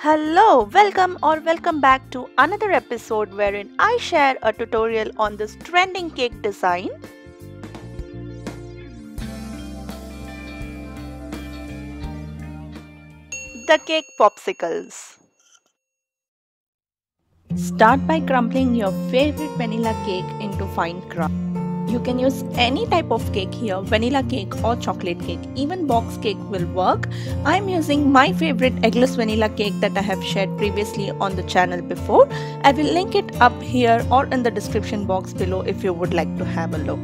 Hello, welcome back to another episode wherein I share a tutorial on this trending cake design. The cake popsicles. Start by crumbling your favorite vanilla cake into fine crumbs. You can use any type of cake here, vanilla cake or chocolate cake, even box cake will work. I'm using my favorite eggless vanilla cake that I have shared previously on the channel before. I will link it up here or in the description box below if you would like to have a look.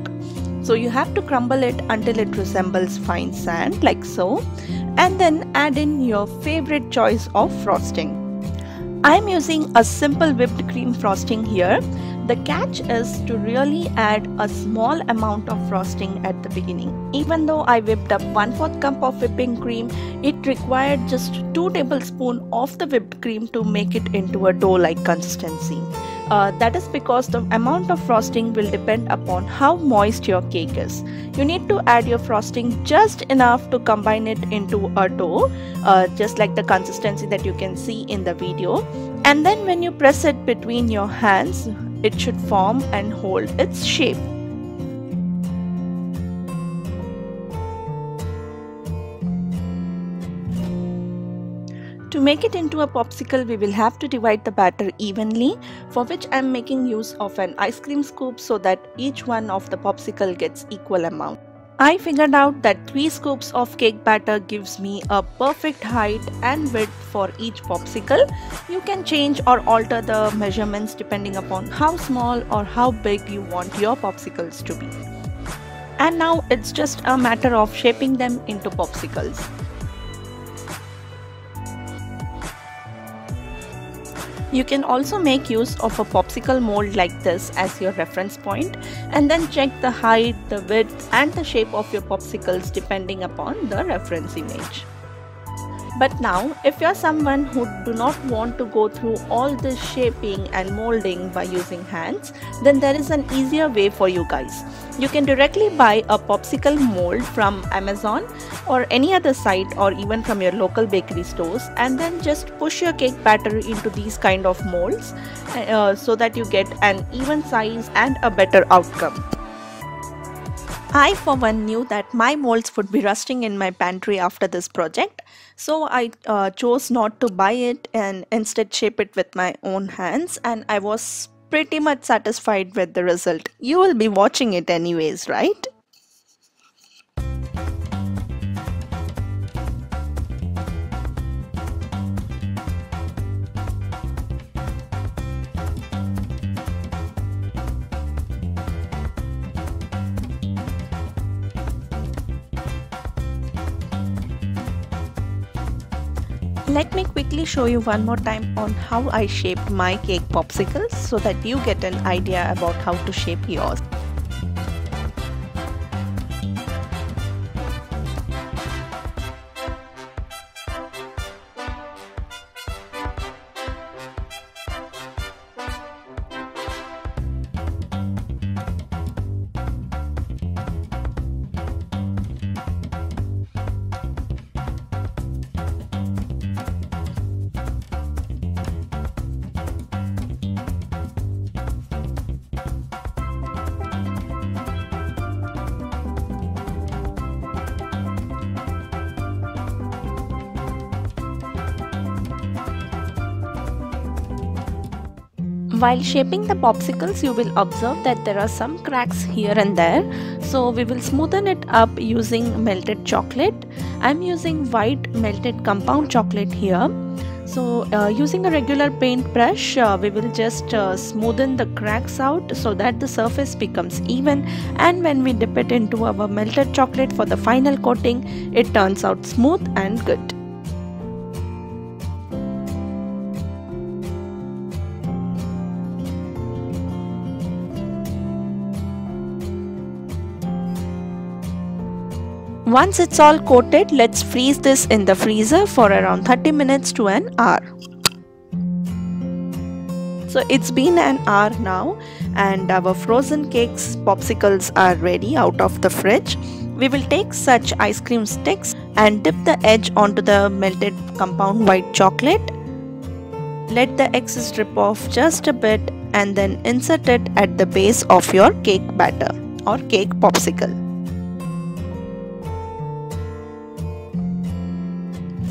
So you have to crumble it until it resembles fine sand like so, and then add in your favorite choice of frosting. I'm using a simple whipped cream frosting here. The catch is to really add a small amount of frosting at the beginning. Even though I whipped up 1/4 cup of whipping cream, it required just 2 tablespoons of the whipped cream to make it into a dough-like consistency. That is because the amount of frosting will depend upon how moist your cake is. You need to add your frosting just enough to combine it into a dough, just like the consistency that you can see in the video. And then when you press it between your hands, it should form and hold its shape. To make it into a popsicle, we will have to divide the batter evenly, for which I am making use of an ice cream scoop so that each one of the popsicle gets equal amount. I figured out that 3 scoops of cake batter gives me a perfect height and width for each popsicle. You can change or alter the measurements depending upon how small or how big you want your popsicles to be. And now it's just a matter of shaping them into popsicles. You can also make use of a popsicle mold like this as your reference point, and then check the height, the width and the shape of your popsicles depending upon the reference image. But now, if you're someone who do not want to go through all this shaping and molding by using hands, then there is an easier way for you guys. You can directly buy a popsicle mold from Amazon or any other site, or even from your local bakery stores, and then just push your cake batter into these kind of molds so that you get an even size and a better outcome. I for one knew that my molds would be rusting in my pantry after this project, so I chose not to buy it and instead shape it with my own hands, and I was pretty much satisfied with the result. You will be watching it anyways, right? Let me quickly show you one more time on how I shaped my cake popsicles so that you get an idea about how to shape yours. While shaping the popsicles, you will observe that there are some cracks here and there. So we will smoothen it up using melted chocolate. I'm using white melted compound chocolate here. So using a regular paintbrush, we will just smoothen the cracks out so that the surface becomes even, and when we dip it into our melted chocolate for the final coating, it turns out smooth and good. Once it's all coated, let's freeze this in the freezer for around 30 minutes to an hour. So it's been an hour now and our frozen cakes popsicles are ready out of the fridge. We will take such ice cream sticks and dip the edge onto the melted compound white chocolate. Let the excess drip off just a bit and then insert it at the base of your cake batter or cake popsicle.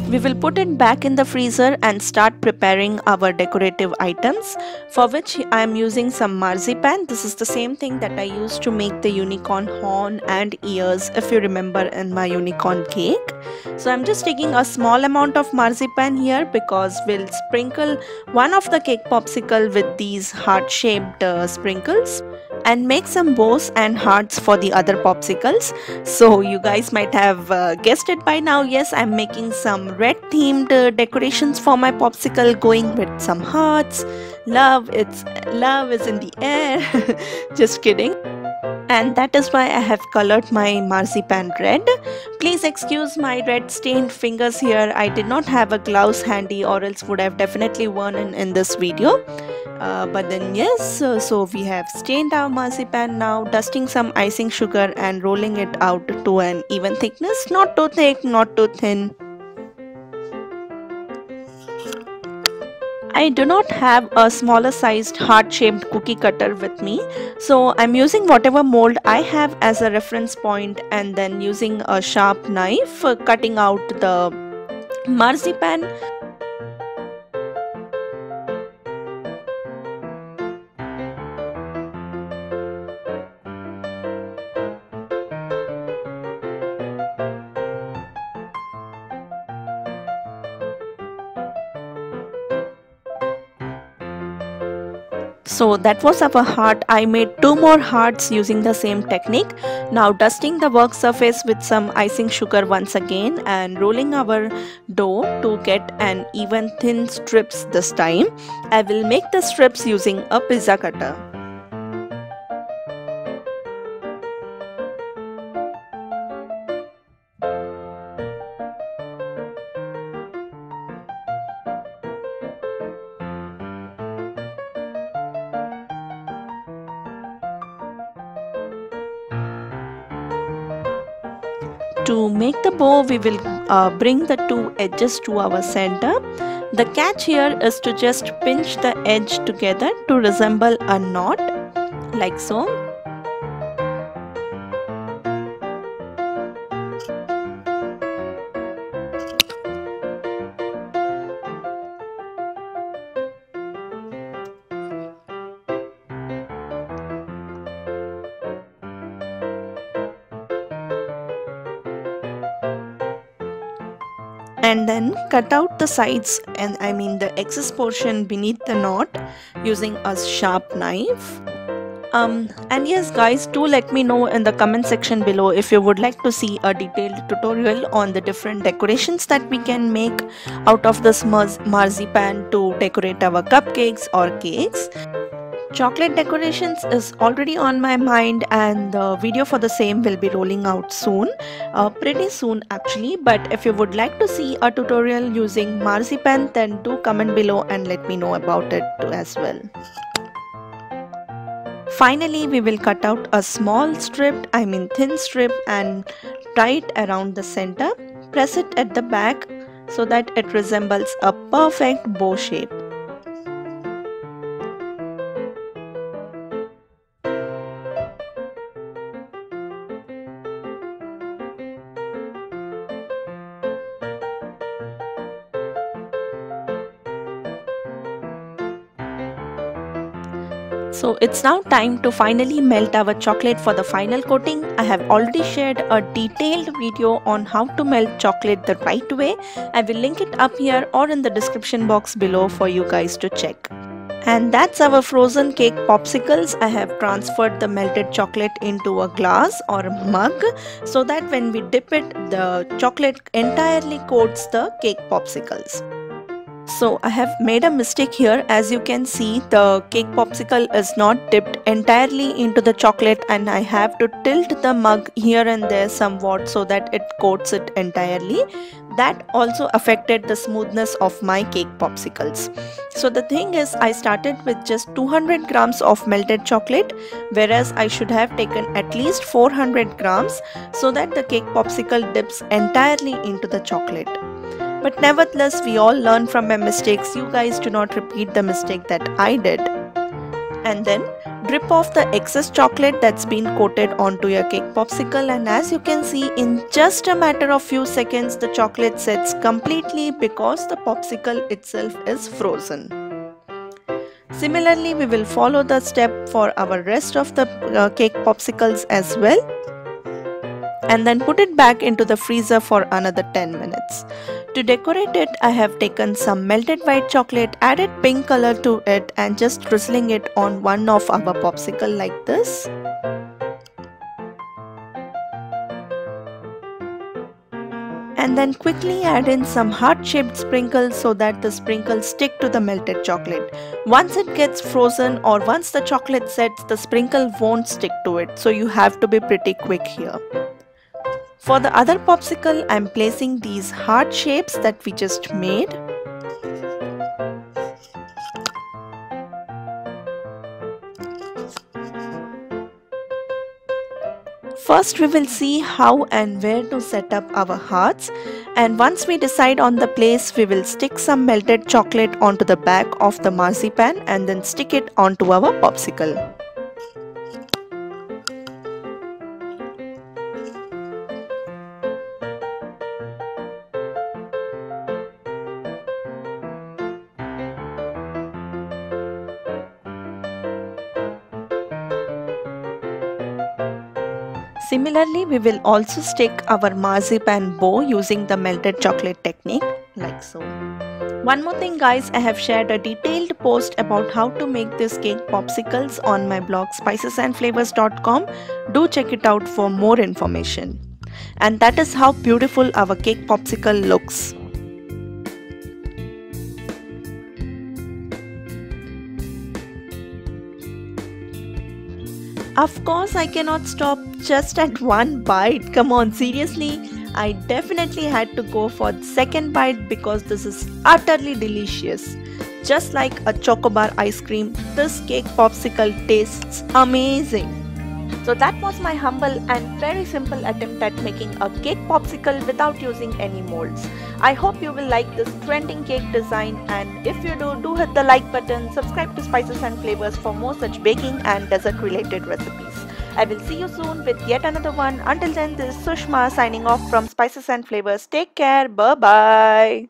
We will put it back in the freezer and start preparing our decorative items, for which I am using some marzipan. This is the same thing that I used to make the unicorn horn and ears, if you remember, in my unicorn cake. So I'm just taking a small amount of marzipan here because we'll sprinkle one of the cake popsicle with these heart-shaped sprinkles and make some bows and hearts for the other popsicles. So you guys might have guessed it by now. Yes, I'm making some red themed decorations for my popsicle, going with some hearts. Love is in the air. Just kidding. And that is why I have colored my marzipan red. Please excuse my red stained fingers here. I did not have a gloves handy, or else would have definitely worn in this video. But then yes, so we have stained our marzipan now, dusting some icing sugar and rolling it out to an even thickness, not too thick, not too thin. I do not have a smaller sized heart-shaped cookie cutter with me, so I'm using whatever mold I have as a reference point and then using a sharp knife cutting out the marzipan. So that was our heart. I made 2 more hearts using the same technique. Now dusting the work surface with some icing sugar once again and rolling our dough to get an even thin strips this time. I will make the strips using a pizza cutter. To make the bow, we will bring the 2 edges to our center. The catch here is to just pinch the edge together to resemble a knot, like so. And then cut out the sides, and I mean the excess portion beneath the knot, using a sharp knife. And yes guys, do let me know in the comment section below if you would like to see a detailed tutorial on the different decorations that we can make out of this marzipan to decorate our cupcakes or cakes. Chocolate decorations is already on my mind, and the video for the same will be rolling out soon, pretty soon actually. But if you would like to see a tutorial using marzipan, then do comment below and let me know about it too as well. Finally, we will cut out a small strip, I mean thin strip, and tie it around the center. Press it at the back so that it resembles a perfect bow shape. So it's now time to finally melt our chocolate for the final coating. I have already shared a detailed video on how to melt chocolate the right way. I will link it up here or in the description box below for you guys to check. And that's our frozen cake popsicles. I have transferred the melted chocolate into a glass or a mug so that when we dip it, the chocolate entirely coats the cake popsicles. So I have made a mistake here. As you can see, the cake popsicle is not dipped entirely into the chocolate, and I have to tilt the mug here and there somewhat so that it coats it entirely. That also affected the smoothness of my cake popsicles. So the thing is, I started with just 200 grams of melted chocolate, whereas I should have taken at least 400 grams so that the cake popsicle dips entirely into the chocolate. But nevertheless, we all learn from our mistakes. You guys do not repeat the mistake that I did. And then drip off the excess chocolate that's been coated onto your cake popsicle, and as you can see, in just a matter of few seconds the chocolate sets completely because the popsicle itself is frozen. Similarly, we will follow the step for our rest of the cake popsicles as well, and then put it back into the freezer for another 10 minutes. To decorate it, I have taken some melted white chocolate, added pink color to it and just drizzling it on one of our popsicle like this. And then quickly add in some heart-shaped sprinkles so that the sprinkles stick to the melted chocolate. Once it gets frozen or once the chocolate sets, the sprinkle won't stick to it, so you have to be pretty quick here. For the other popsicle, I am placing these heart shapes that we just made. First, we will see how and where to set up our hearts, and once we decide on the place, we will stick some melted chocolate onto the back of the marzipan and then stick it onto our popsicle. Similarly, we will also stick our marzipan bow using the melted chocolate technique, like so. One more thing guys, I have shared a detailed post about how to make this cake popsicles on my blog spicesandflavors.com. Do check it out for more information. And that is how beautiful our cake popsicle looks. Of course, I cannot stop just at one bite. Come on, seriously, I definitely had to go for the second bite because this is utterly delicious. Just like a chocobar ice cream, this cake popsicle tastes amazing. So that was my humble and very simple attempt at making a cake popsicle without using any molds. I hope you will like this trending cake design, and if you do hit the like button, subscribe to Spices and Flavors for more such baking and dessert related recipes. I will see you soon with yet another one. Until then, this is Sushma signing off from Spices and Flavors. Take care. Bye bye.